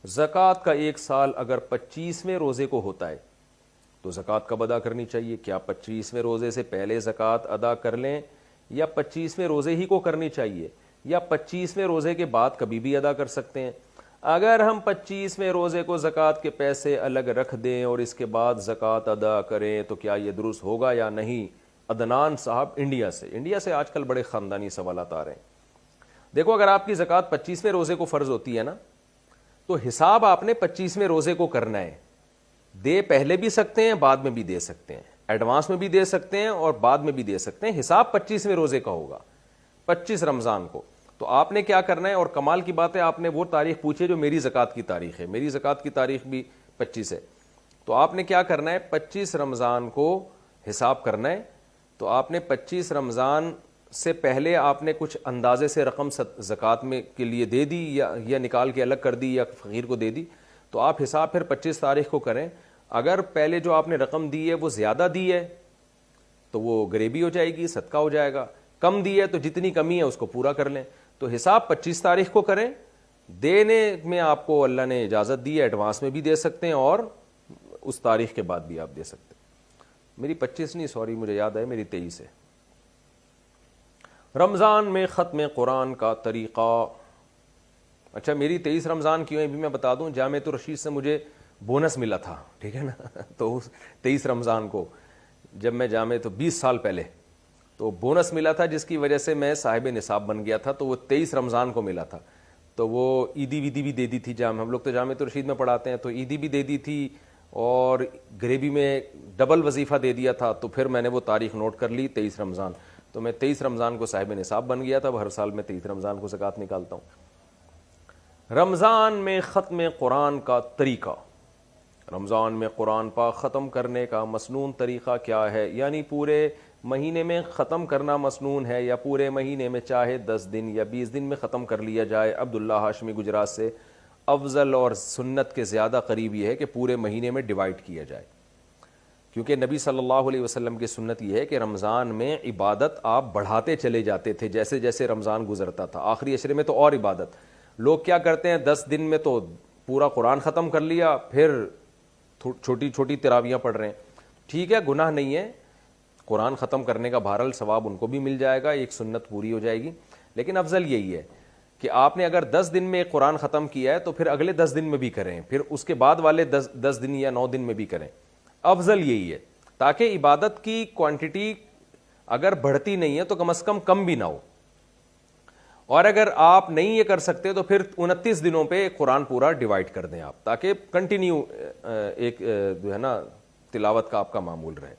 زکوٰۃ کا ایک سال اگر 25ویں روزے کو ہوتا ہے تو زکوٰۃ کب ادا کرنی چاہیے؟ کیا 25ویں روزے سے پہلے زکوٰۃ ادا کر لیں یا 25ویں روزے ہی کو کرنی چاہیے یا 25ویں روزے کے بعد کبھی بھی ادا کر سکتے ہیں؟ اگر ہم 25ویں روزے کو زکوٰۃ کے پیسے الگ رکھ دیں اور اس کے بعد زکوٰۃ ادا کریں تو کیا یہ درست ہوگا یا نہیں؟ عدنان صاحب انڈیا سے آج کل بڑے خاندانی سوالات آ رہے ہیں۔ دیکھو، اگر آپ کی زکوٰۃ 25ویں روزے کو فرض ہوتی ہے نا، تو حساب آپ نے 25ویں روزے کو کرنا ہے۔ دے پہلے بھی سکتے ہیں، بعد میں بھی دے سکتے ہیں، ایڈوانس میں بھی دے سکتے ہیں اور بعد میں بھی دے سکتے ہیں۔ حساب 25ویں روزے کا ہوگا، 25 رمضان کو۔ تو آپ نے کیا کرنا ہے، اور کمال کی بات ہے آپ نے وہ تاریخ پوچھی جو میری زکوٰۃ کی تاریخ ہے، میری زکوٰۃ کی تاریخ بھی 25 ہے۔ تو آپ نے کیا کرنا ہے، 25 رمضان کو حساب کرنا ہے۔ تو آپ نے 25 رمضان سے پہلے آپ نے کچھ اندازے سے رقم زکوٰۃ میں کے لیے دے دی یا نکال کے الگ کر دی یا فقیر کو دے دی، تو آپ حساب پھر 25 تاریخ کو کریں۔ اگر پہلے جو آپ نے رقم دی ہے وہ زیادہ دی ہے تو وہ غریبی ہو جائے گی، صدقہ ہو جائے گا۔ کم دی ہے تو جتنی کمی ہے اس کو پورا کر لیں۔ تو حساب 25 تاریخ کو کریں۔ دینے میں آپ کو اللہ نے اجازت دی ہے، ایڈوانس میں بھی دے سکتے ہیں اور اس تاریخ کے بعد بھی آپ دے سکتے ہیں۔ میری 25 نہیں، سوری، مجھے یاد ہے میری 23 ہے۔ رمضان میں ختم قرآن کا طریقہ۔ اچھا، میری 23 رمضان کیوں ہے بھی میں بتا دوں۔ جامعۃ الرشید سے مجھے بونس ملا تھا، ٹھیک ہے نا، تو 23 رمضان کو جب میں تو 20 سال پہلے تو بونس ملا تھا، جس کی وجہ سے میں صاحب نصاب بن گیا تھا، تو وہ 23 رمضان کو ملا تھا۔ تو وہ عیدی ویدی بھی دے دی تھی، ہم لوگ تو جامعۃ الرشید میں پڑھاتے ہیں، تو عیدی بھی دے دی تھی اور غریبی میں ڈبل وظیفہ دے دیا تھا۔ تو پھر میں نے وہ تاریخ نوٹ کر لی، 23 رمضان۔ تو میں 23 رمضان کو صاحب نصاب بن گیا تھا، ہر سال میں 23 رمضان کو زکوٰۃ نکالتا ہوں۔ رمضان میں ختم قرآن کا طریقہ۔ رمضان میں قرآن پاک ختم کرنے کا مسنون طریقہ کیا ہے؟ یعنی پورے مہینے میں ختم کرنا مسنون ہے یا پورے مہینے میں چاہے 10 دن یا 20 دن میں ختم کر لیا جائے؟ عبداللہ ہاشمی گجرات سے۔ افضل اور سنت کے زیادہ قریب یہ ہے کہ پورے مہینے میں ڈیوائیڈ کیا جائے، کیونکہ نبی صلی اللہ علیہ وسلم کی سنت یہ ہے کہ رمضان میں عبادت آپ بڑھاتے چلے جاتے تھے جیسے جیسے رمضان گزرتا تھا۔ آخری عشرے میں تو اور عبادت۔ لوگ کیا کرتے ہیں، 10 دن میں تو پورا قرآن ختم کر لیا، پھر چھوٹی چھوٹی تراویحاں پڑھ رہے ہیں۔ ٹھیک ہے، گناہ نہیں ہے، قرآن ختم کرنے کا بہرحال ثواب ان کو بھی مل جائے گا، ایک سنت پوری ہو جائے گی، لیکن افضل یہی ہے کہ آپ نے اگر 10 دن میں ایک قرآن ختم کیا ہے تو پھر اگلے 10 دن میں بھی کریں، پھر اس کے بعد والے 10 دن یا 9 دن میں بھی کریں۔ افضل یہی ہے، تاکہ عبادت کی کوانٹٹی اگر بڑھتی نہیں ہے تو کم از کم بھی نہ ہو۔ اور اگر آپ نہیں یہ کر سکتے تو پھر 29 دنوں پہ قرآن پورا ڈیوائیڈ کر دیں آپ، تاکہ کنٹینیو ایک جو ہے نا تلاوت کا آپ کا معمول رہے۔